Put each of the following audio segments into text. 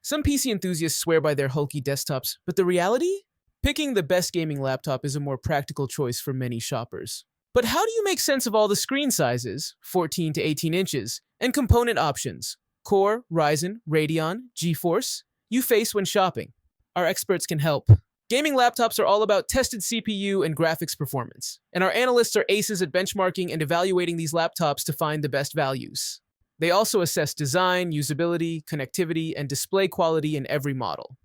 Some PC enthusiasts swear by their hulky desktops, but the reality? Picking the best gaming laptop is a more practical choice for many shoppers. But how do you make sense of all the screen sizes, 14 to 18 inches, and component options, Core, Ryzen, Radeon, GeForce, you face when shopping? Our experts can help. Gaming laptops are all about tested CPU and graphics performance, and our analysts are aces at benchmarking and evaluating these laptops to find the best values. They also assess design, usability, connectivity, and display quality in every model.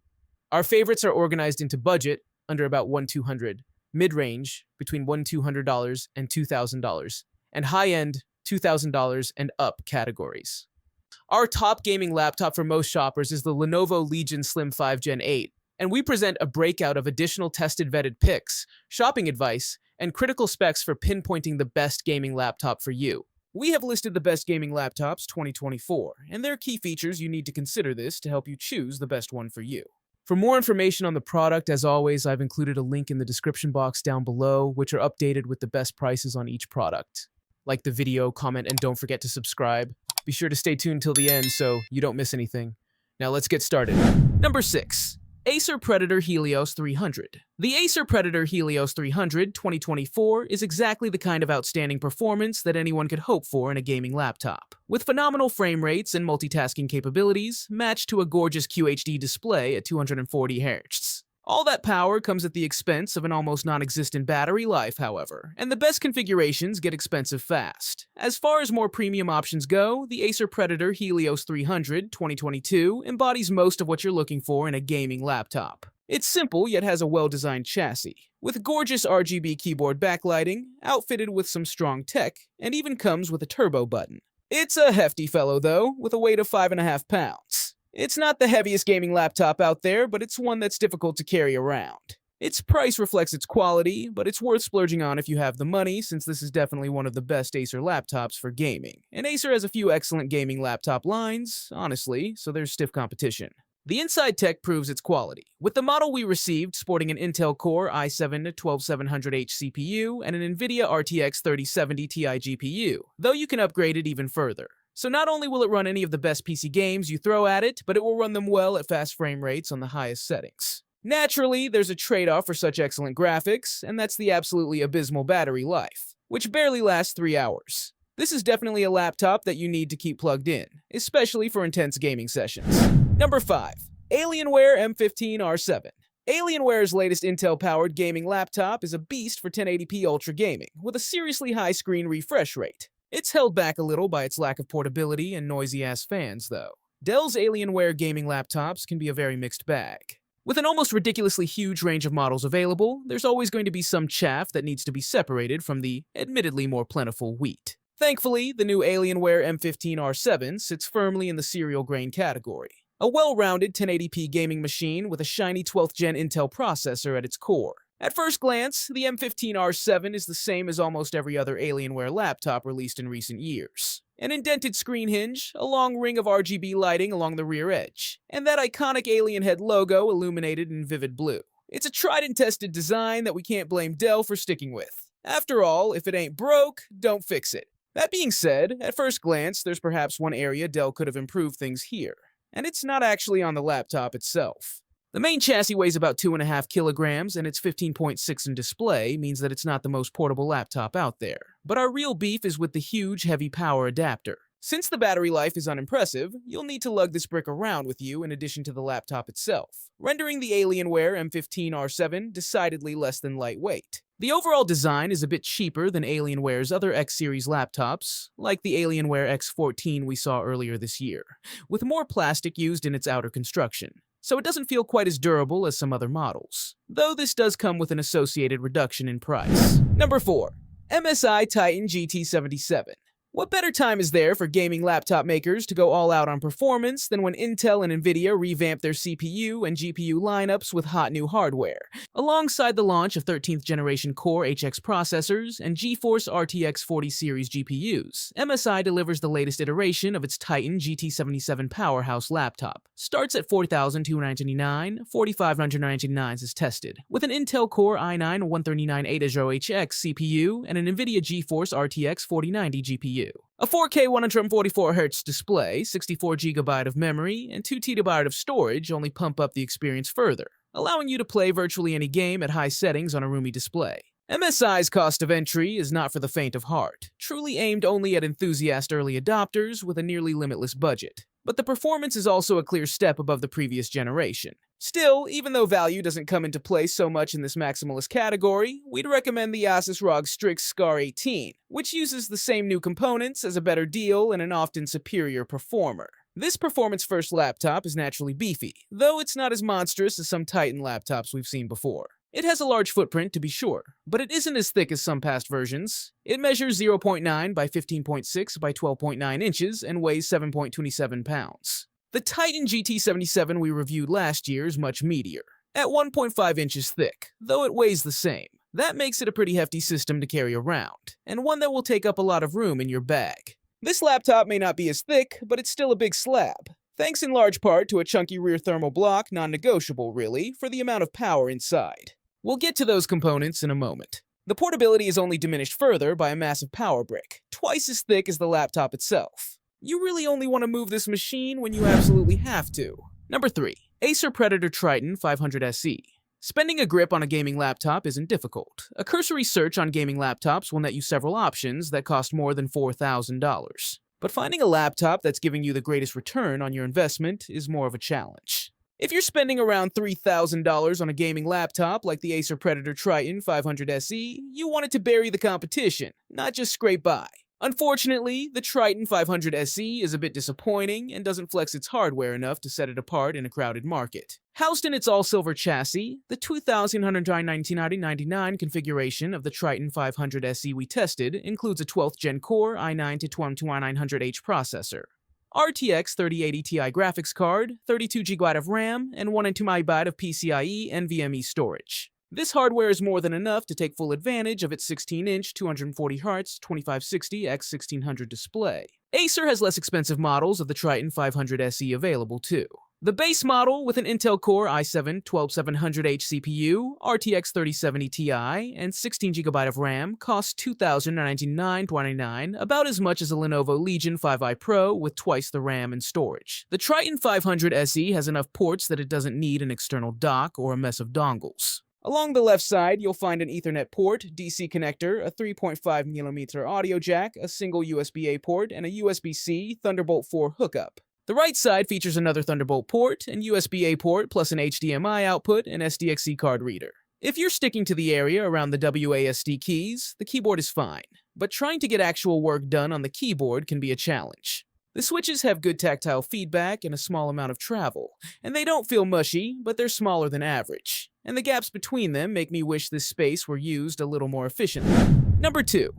Our favorites are organized into budget, under about $1,200, mid-range, between $1,200 and $2,000, and high-end, $2,000 and up categories. Our top gaming laptop for most shoppers is the Lenovo Legion Slim 5 Gen 8, and we present a breakout of additional tested vetted picks, shopping advice, and critical specs for pinpointing the best gaming laptop for you. We have listed the best gaming laptops 2024, and there are key features you need to consider this to help you choose the best one for you. For more information on the product, as always, I've included a link in the description box down below, which are updated with the best prices on each product. Like the video, comment, and don't forget to subscribe. Be sure to stay tuned till the end so you don't miss anything. Now let's get started. Number 6. Acer Predator Helios 300. The Acer Predator Helios 300 2024 is exactly the kind of outstanding performance that anyone could hope for in a gaming laptop. With phenomenal frame rates and multitasking capabilities, matched to a gorgeous QHD display at 240 Hz. All that power comes at the expense of an almost non-existent battery life, however, and the best configurations get expensive fast. As far as more premium options go, the Acer Predator Helios 300 2022 embodies most of what you're looking for in a gaming laptop. It's simple yet has a well-designed chassis, with gorgeous RGB keyboard backlighting, outfitted with some strong tech, and even comes with a turbo button. It's a hefty fellow though, with a weight of 5.5 pounds. It's not the heaviest gaming laptop out there, but it's one that's difficult to carry around. Its price reflects its quality, but it's worth splurging on if you have the money, since this is definitely one of the best Acer laptops for gaming. And Acer has a few excellent gaming laptop lines, honestly, so there's stiff competition. The inside tech proves its quality, with the model we received sporting an Intel Core i7-12700H CPU and an NVIDIA RTX 3070 Ti GPU, though you can upgrade it even further. So not only will it run any of the best PC games you throw at it, but it will run them well at fast frame rates on the highest settings. Naturally, there's a trade-off for such excellent graphics, and that's the absolutely abysmal battery life, which barely lasts 3 hours. This is definitely a laptop that you need to keep plugged in, especially for intense gaming sessions. Number 5. Alienware M15R7. Alienware's latest Intel-powered gaming laptop is a beast for 1080p Ultra gaming, with a seriously high screen refresh rate. It's held back a little by its lack of portability and noisy-ass fans, though. Dell's Alienware gaming laptops can be a very mixed bag. With an almost ridiculously huge range of models available, there's always going to be some chaff that needs to be separated from the admittedly more plentiful wheat. Thankfully, the new Alienware M15R7 sits firmly in the cereal grain category. A well-rounded 1080p gaming machine with a shiny 12th gen Intel processor at its core. At first glance, the M15R7 is the same as almost every other Alienware laptop released in recent years. An indented screen hinge, a long ring of RGB lighting along the rear edge, and that iconic alien head logo illuminated in vivid blue. It's a tried and tested design that we can't blame Dell for sticking with. After all, if it ain't broke, don't fix it. That being said, at first glance, there's perhaps one area Dell could have improved things here, and it's not actually on the laptop itself. The main chassis weighs about 2.5 kilograms, and its 15.6 in display means that it's not the most portable laptop out there. But our real beef is with the huge, heavy power adapter. Since the battery life is unimpressive, you'll need to lug this brick around with you in addition to the laptop itself, rendering the Alienware M15R7 decidedly less than lightweight. The overall design is a bit cheaper than Alienware's other X-series laptops, like the Alienware X14 we saw earlier this year, with more plastic used in its outer construction. So it doesn't feel quite as durable as some other models, though this does come with an associated reduction in price. Number 4. MSI Titan GT77. What better time is there for gaming laptop makers to go all out on performance than when Intel and Nvidia revamped their CPU and GPU lineups with hot new hardware? Alongside the launch of 13th generation Core HX processors and GeForce RTX 40 series GPUs, MSI delivers the latest iteration of its Titan GT77 powerhouse laptop. Starts at $4,299, $4,599 is tested, with an Intel Core i9-139 800HX CPU and an Nvidia GeForce RTX 4090 GPU. CPU. A 4K 144Hz display, 64GB of memory, and 2TB of storage only pump up the experience further, allowing you to play virtually any game at high settings on a roomy display. MSI's cost of entry is not for the faint of heart, truly aimed only at enthusiast early adopters with a nearly limitless budget. But the performance is also a clear step above the previous generation. Still, even though value doesn't come into play so much in this maximalist category, we'd recommend the Asus ROG Strix Scar 18, which uses the same new components as a better deal and an often superior performer. This performance-first laptop is naturally beefy, though it's not as monstrous as some Titan laptops we've seen before. It has a large footprint, to be sure, but it isn't as thick as some past versions. It measures 0.9 by 15.6 by 12.9 inches and weighs 7.27 pounds. The Titan GT77 we reviewed last year is much meatier, at 1.5 inches thick, though it weighs the same. That makes it a pretty hefty system to carry around, and one that will take up a lot of room in your bag. This laptop may not be as thick, but it's still a big slab, thanks in large part to a chunky rear thermal block, non-negotiable really, for the amount of power inside. We'll get to those components in a moment. The portability is only diminished further by a massive power brick, twice as thick as the laptop itself. You really only want to move this machine when you absolutely have to. Number 3. Acer Predator Triton 500 SE. Spending a grip on a gaming laptop isn't difficult. A cursory search on gaming laptops will net you several options that cost more than $4,000. But finding a laptop that's giving you the greatest return on your investment is more of a challenge. If you're spending around $3,000 on a gaming laptop like the Acer Predator Triton 500 SE, you want it to bury the competition, not just scrape by. Unfortunately, the Triton 500 SE is a bit disappointing and doesn't flex its hardware enough to set it apart in a crowded market. Housed in its all-silver chassis, the 2199 configuration of the Triton 500 SE we tested includes a 12th Gen Core i9-12900H processor, RTX 3080 Ti graphics card, 32GB of RAM, and 1.2MB of PCIe NVMe storage. This hardware is more than enough to take full advantage of its 16-inch 240Hz 2560x1600 display. Acer has less expensive models of the Triton 500 SE available too. The base model with an Intel Core i7-12700H CPU, RTX 3070 Ti, and 16GB of RAM costs $2,099.29, about as much as a Lenovo Legion 5i Pro with twice the RAM and storage. The Triton 500 SE has enough ports that it doesn't need an external dock or a mess of dongles. Along the left side, you'll find an Ethernet port, DC connector, a 3.5mm audio jack, a single USB-A port, and a USB-C Thunderbolt 4 hookup. The right side features another Thunderbolt port and USB-A port plus an HDMI output and SDXC card reader. If you're sticking to the area around the WASD keys, the keyboard is fine, but trying to get actual work done on the keyboard can be a challenge. The switches have good tactile feedback and a small amount of travel, and they don't feel mushy, but they're smaller than average, and the gaps between them make me wish this space were used a little more efficiently. Number 2.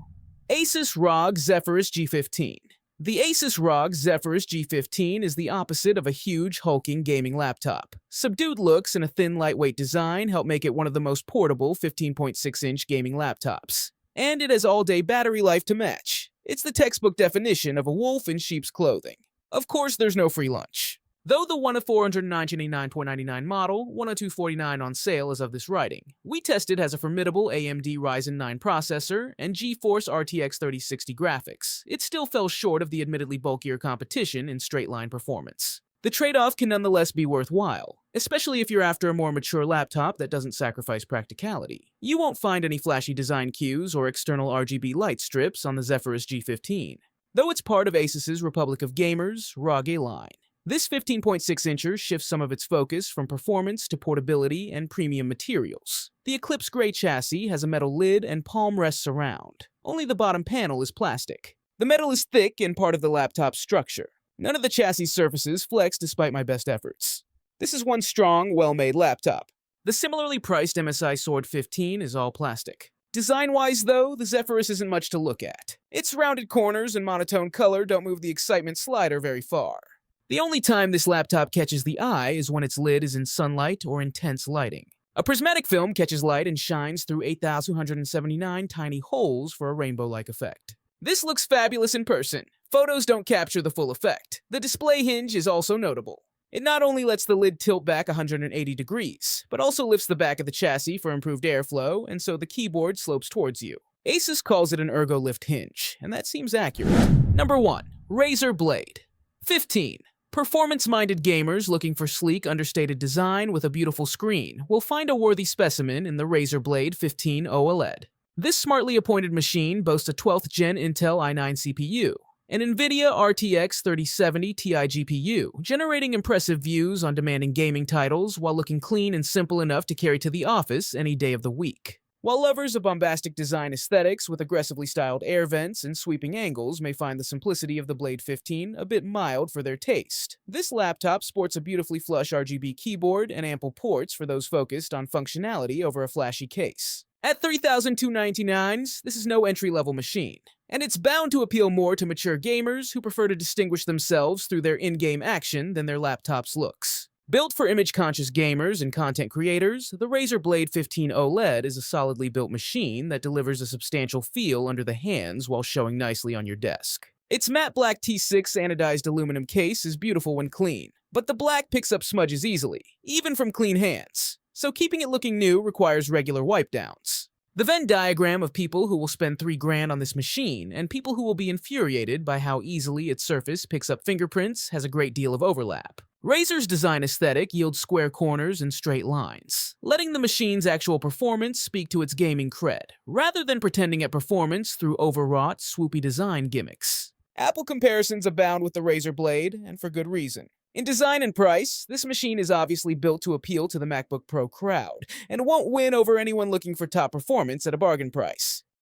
Asus ROG Zephyrus G15. The Asus ROG Zephyrus G15 is the opposite of a huge, hulking gaming laptop. Subdued looks and a thin, lightweight design help make it one of the most portable 15.6-inch gaming laptops. And it has all-day battery life to match. It's the textbook definition of a wolf in sheep's clothing. Of course, there's no free lunch. Though the one of $499.99 model, $102.49 on sale as of this writing, we tested has a formidable AMD Ryzen 9 processor and GeForce RTX 3060 graphics. It still fell short of the admittedly bulkier competition in straight-line performance. The trade-off can nonetheless be worthwhile, especially if you're after a more mature laptop that doesn't sacrifice practicality. You won't find any flashy design cues or external RGB light strips on the Zephyrus G15, though it's part of Asus's Republic of Gamers ROG line. This 15.6-incher shifts some of its focus from performance to portability and premium materials. The Eclipse Gray chassis has a metal lid and palm rests around. Only the bottom panel is plastic. The metal is thick and part of the laptop's structure. None of the chassis surfaces flex despite my best efforts. This is one strong, well-made laptop. The similarly priced MSI Sword 15 is all plastic. Design-wise, though, the Zephyrus isn't much to look at. Its rounded corners and monotone color don't move the excitement slider very far. The only time this laptop catches the eye is when its lid is in sunlight or intense lighting. A prismatic film catches light and shines through 8,279 tiny holes for a rainbow-like effect. This looks fabulous in person. Photos don't capture the full effect. The display hinge is also notable. It not only lets the lid tilt back 180 degrees, but also lifts the back of the chassis for improved airflow, and so the keyboard slopes towards you. Asus calls it an ergo-lift hinge, and that seems accurate. Number 1. Razer Blade. 15. Performance-minded gamers looking for sleek, understated design with a beautiful screen will find a worthy specimen in the Razer Blade 15 OLED. This smartly appointed machine boasts a 12th Gen Intel i9 CPU, an NVIDIA RTX 3070 Ti GPU, generating impressive views on demanding gaming titles while looking clean and simple enough to carry to the office any day of the week. While lovers of bombastic design aesthetics with aggressively styled air vents and sweeping angles may find the simplicity of the Blade 15 a bit mild for their taste, this laptop sports a beautifully flush RGB keyboard and ample ports for those focused on functionality over a flashy case. At $3,299, this is no entry-level machine, and it's bound to appeal more to mature gamers who prefer to distinguish themselves through their in-game action than their laptop's looks. Built for image-conscious gamers and content creators, the Razer Blade 15 OLED is a solidly built machine that delivers a substantial feel under the hands while showing nicely on your desk. Its matte black T6 anodized aluminum case is beautiful when clean, but the black picks up smudges easily, even from clean hands, so keeping it looking new requires regular wipe-downs. The Venn diagram of people who will spend $3,000 on this machine and people who will be infuriated by how easily its surface picks up fingerprints has a great deal of overlap. Razer's design aesthetic yields square corners and straight lines, letting the machine's actual performance speak to its gaming cred, rather than pretending at performance through overwrought, swoopy design gimmicks. Apple comparisons abound with the Razer Blade, and for good reason. In design and price, this machine is obviously built to appeal to the MacBook Pro crowd, and won't win over anyone looking for top performance at a bargain price.